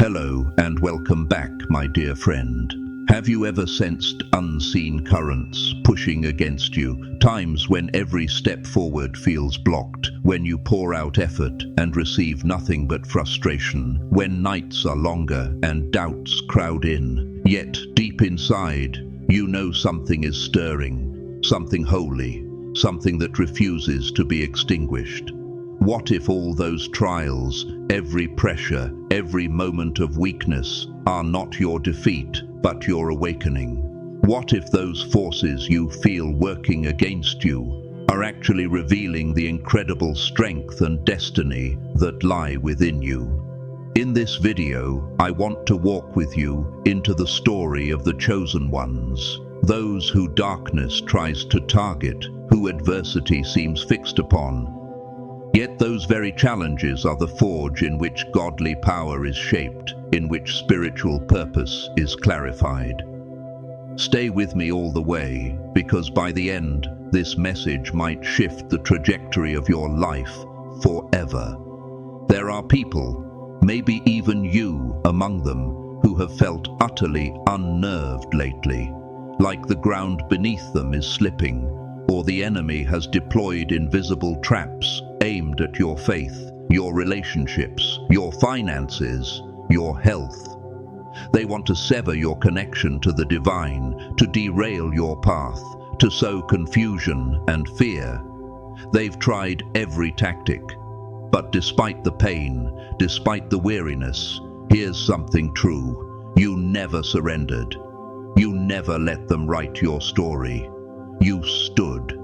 Hello and welcome back, my dear friend. Have you ever sensed unseen currents pushing against you? Times when every step forward feels blocked, when you pour out effort and receive nothing but frustration, when nights are longer and doubts crowd in. Yet, deep inside, you know something is stirring, something holy, something that refuses to be extinguished. What if all those trials, every pressure, every moment of weakness are not your defeat, but your awakening? What if those forces you feel working against you are actually revealing the incredible strength and destiny that lie within you? In this video, I want to walk with you into the story of the chosen ones, those who darkness tries to target, who adversity seems fixed upon. Yet those very challenges are the forge in which godly power is shaped, in which spiritual purpose is clarified. Stay with me all the way, because by the end, this message might shift the trajectory of your life forever. There are people, maybe even you among them, who have felt utterly unnerved lately, like the ground beneath them is slipping, or the enemy has deployed invisible traps aimed at your faith, your relationships, your finances, your health. They want to sever your connection to the divine, to derail your path, to sow confusion and fear. They've tried every tactic, but despite the pain, despite the weariness, here's something true. You never surrendered. You never let them write your story. You stood,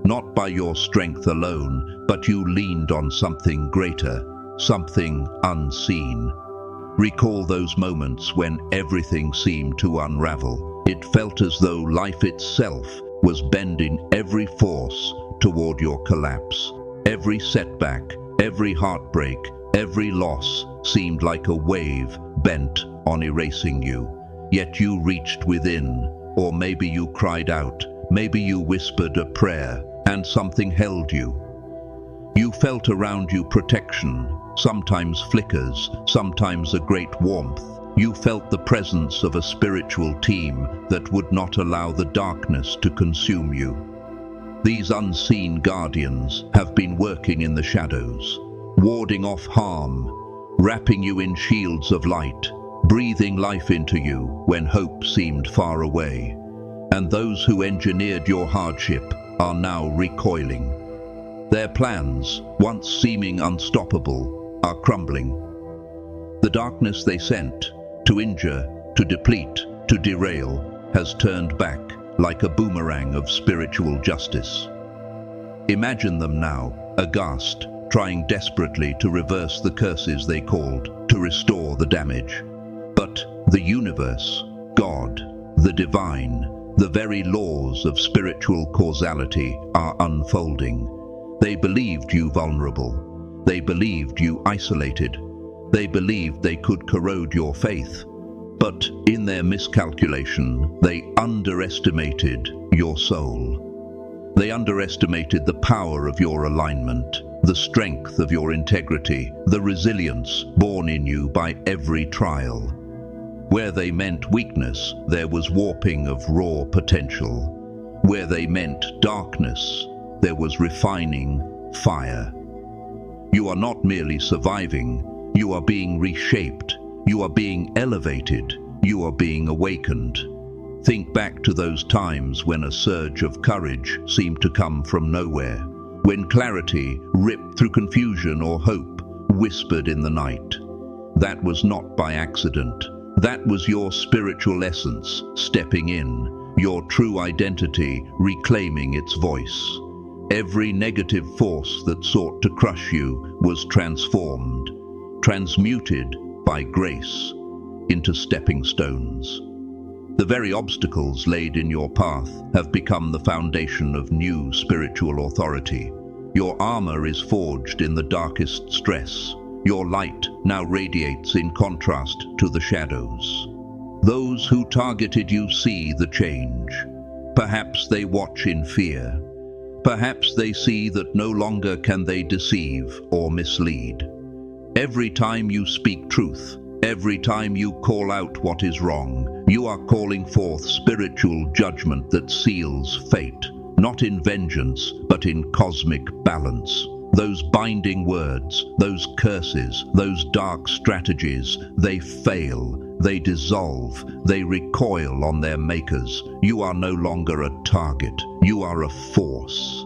not by your strength alone, but you leaned on something greater, something unseen. Recall those moments when everything seemed to unravel. It felt as though life itself was bending every force toward your collapse. Every setback, every heartbreak, every loss seemed like a wave bent on erasing you. Yet you reached within, or maybe you cried out. Maybe you whispered a prayer, and something held you. You felt around you protection, sometimes flickers, sometimes a great warmth. You felt the presence of a spiritual team that would not allow the darkness to consume you. These unseen guardians have been working in the shadows, warding off harm, wrapping you in shields of light, breathing life into you when hope seemed far away. And those who engineered your hardship are now recoiling. Their plans, once seeming unstoppable, are crumbling. The darkness they sent, to injure, to deplete, to derail, has turned back like a boomerang of spiritual justice. Imagine them now, aghast, trying desperately to reverse the curses they called, to restore the damage. But the universe, God, the divine, the very laws of spiritual causality are unfolding. They believed you vulnerable. They believed you isolated. They believed they could corrode your faith. But in their miscalculation, they underestimated your soul. They underestimated the power of your alignment, the strength of your integrity, the resilience born in you by every trial. Where they meant weakness, there was warping of raw potential. Where they meant darkness, there was refining fire. You are not merely surviving, you are being reshaped, you are being elevated, you are being awakened. Think back to those times when a surge of courage seemed to come from nowhere, when clarity ripped through confusion or hope whispered in the night. That was not by accident. That was your spiritual essence stepping in, your true identity reclaiming its voice. Every negative force that sought to crush you was transformed, transmuted by grace into stepping stones. The very obstacles laid in your path have become the foundation of new spiritual authority. Your armor is forged in the darkest stress. Your light now radiates in contrast to the shadows. Those who targeted you see the change. Perhaps they watch in fear. Perhaps they see that no longer can they deceive or mislead. Every time you speak truth, Every time you call out what is wrong, you are calling forth spiritual judgment that seals fate, not in vengeance, but in cosmic balance. Those binding words, those curses, those dark strategies, they fail. They dissolve, they recoil on their makers. You are no longer a target, you are a force.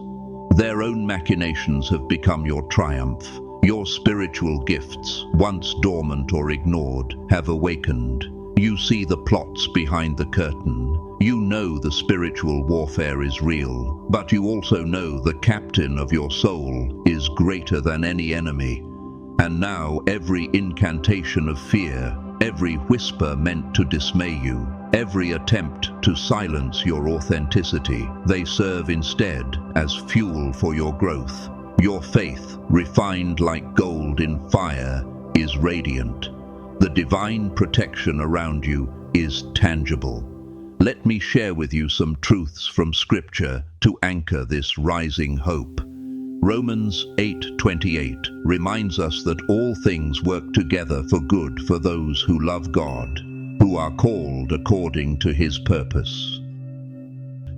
Their own machinations have become your triumph. Your spiritual gifts, once dormant or ignored, have awakened. You see the plots behind the curtain. You know the spiritual warfare is real, but you also know the captain of your soul is greater than any enemy. And now every incantation of fear, every whisper meant to dismay you, every attempt to silence your authenticity, they serve instead as fuel for your growth. Your faith, refined like gold in fire, is radiant. The divine protection around you is tangible. Let me share with you some truths from Scripture to anchor this rising hope. Romans 8:28 reminds us that all things work together for good for those who love God, who are called according to His purpose.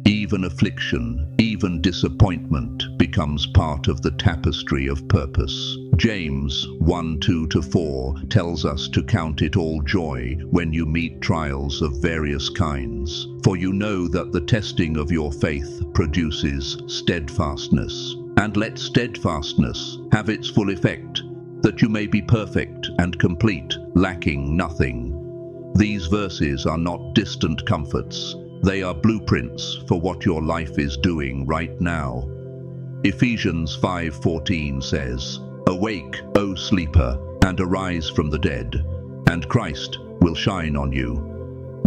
Even affliction, even disappointment becomes part of the tapestry of purpose. James 1:2-4 tells us to count it all joy when you meet trials of various kinds, for you know that the testing of your faith produces steadfastness. And let steadfastness have its full effect, that you may be perfect and complete, lacking nothing. These verses are not distant comforts. They are blueprints for what your life is doing right now. Ephesians 5:14 says, "Awake, O sleeper, and arise from the dead, and Christ will shine on you."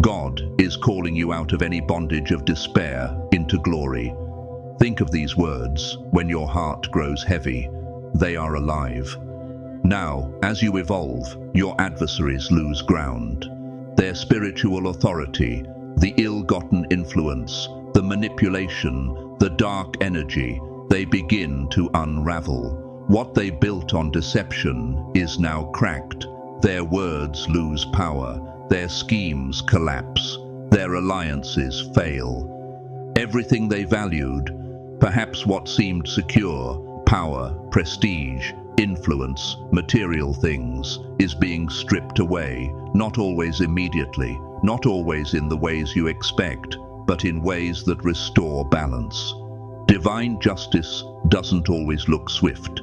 God is calling you out of any bondage of despair into glory. Think of these words when your heart grows heavy. They are alive. Now, as you evolve, your adversaries lose ground. Their spiritual authority, the ill-gotten influence, the manipulation, the dark energy, they begin to unravel. What they built on deception is now cracked. Their words lose power. Their schemes collapse. Their alliances fail. Everything they valued, perhaps what seemed secure, power, prestige, influence, material things, is being stripped away, not always immediately, not always in the ways you expect, but in ways that restore balance. Divine justice doesn't always look swift,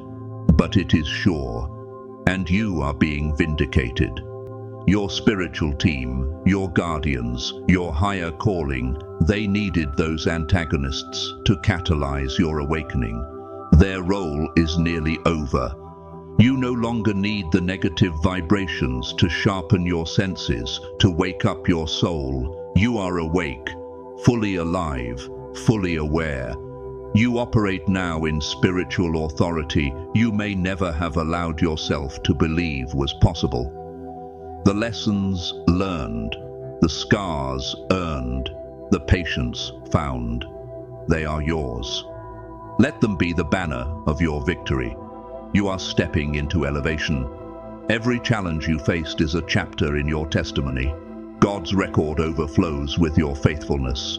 but it is sure, and you are being vindicated. Your spiritual team, your guardians, your higher calling, they needed those antagonists to catalyze your awakening. Their role is nearly over. You no longer need the negative vibrations to sharpen your senses, to wake up your soul. You are awake, fully alive, fully aware. You operate now in spiritual authority you may never have allowed yourself to believe was possible. The lessons learned, the scars earned, the patience found, they are yours. Let them be the banner of your victory. You are stepping into elevation. Every challenge you faced is a chapter in your testimony. God's record overflows with your faithfulness.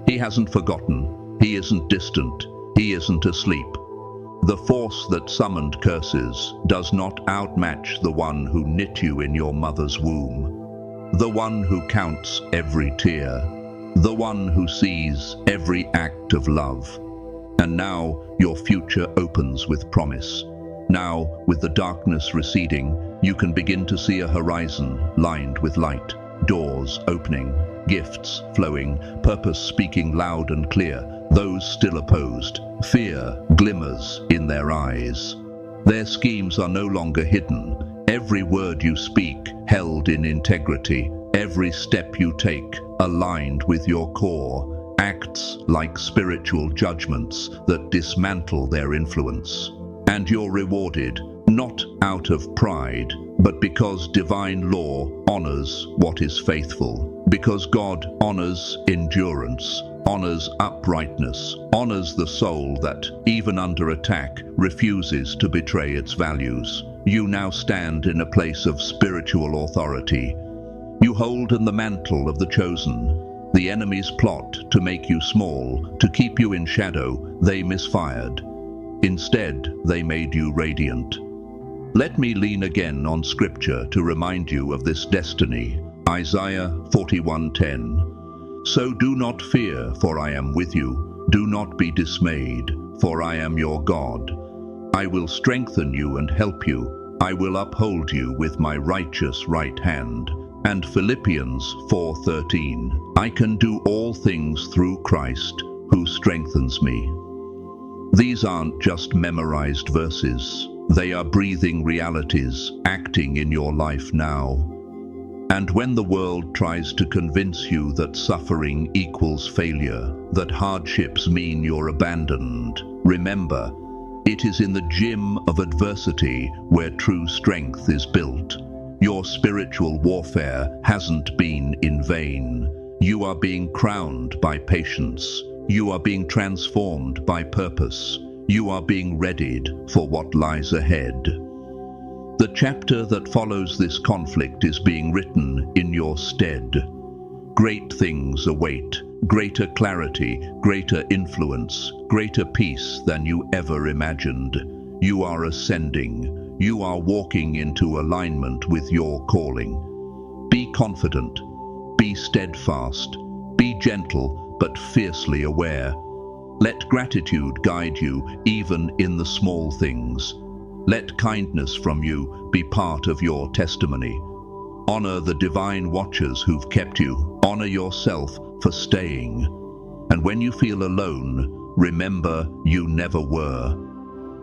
He hasn't forgotten. He isn't distant. He isn't asleep. The force that summoned curses does not outmatch the one who knit you in your mother's womb, the one who counts every tear, the one who sees every act of love. And now your future opens with promise. Now, with the darkness receding, you can begin to see a horizon lined with light, doors opening, gifts flowing, purpose speaking loud and clear. Those still opposed, fear glimmers in their eyes. Their schemes are no longer hidden. Every word you speak held in integrity, every step you take aligned with your core, acts like spiritual judgments that dismantle their influence. And you're rewarded, not out of pride, but because divine law honors what is faithful, because God honors endurance, honors uprightness, honors the soul that, even under attack, refuses to betray its values. You now stand in a place of spiritual authority. You hold in the mantle of the chosen. The enemy's plot to make you small, to keep you in shadow, they misfired. Instead, they made you radiant. Let me lean again on Scripture to remind you of this destiny. Isaiah 41:10. So do not fear, for I am with you. Do not be dismayed, for I am your God. I will strengthen you and help you. I will uphold you with my righteous right hand. And Philippians 4:13. I can do all things through Christ, who strengthens me. These aren't just memorized verses. They are breathing realities, acting in your life now. And when the world tries to convince you that suffering equals failure, that hardships mean you're abandoned, remember, it is in the gym of adversity where true strength is built. Your spiritual warfare hasn't been in vain. You are being crowned by patience. You are being transformed by purpose. You are being readied for what lies ahead. The chapter that follows this conflict is being written in your stead. Great things await, greater clarity, greater influence, greater peace than you ever imagined. You are ascending. You are walking into alignment with your calling. Be confident, be steadfast, be gentle but fiercely aware. Let gratitude guide you even in the small things. Let kindness from you be part of your testimony. Honor the divine watchers who've kept you. Honor yourself for staying. And when you feel alone, remember you never were.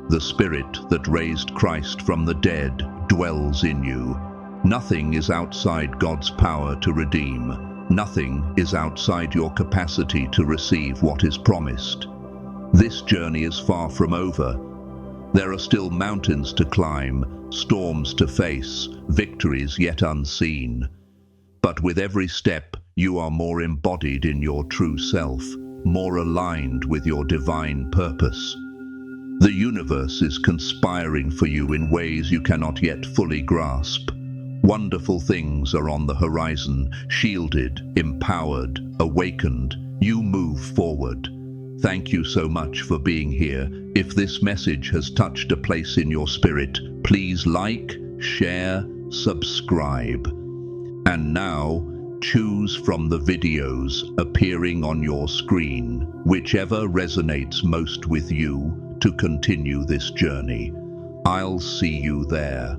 The Spirit that raised Christ from the dead dwells in you. Nothing is outside God's power to redeem. Nothing is outside your capacity to receive what is promised. This journey is far from over. There are still mountains to climb, storms to face, victories yet unseen. But with every step, you are more embodied in your true self, more aligned with your divine purpose. The universe is conspiring for you in ways you cannot yet fully grasp. Wonderful things are on the horizon, shielded, empowered, awakened. You move forward. Thank you so much for being here. If this message has touched a place in your spirit, please like, share, subscribe. And now, choose from the videos appearing on your screen, whichever resonates most with you, to continue this journey. I'll see you there.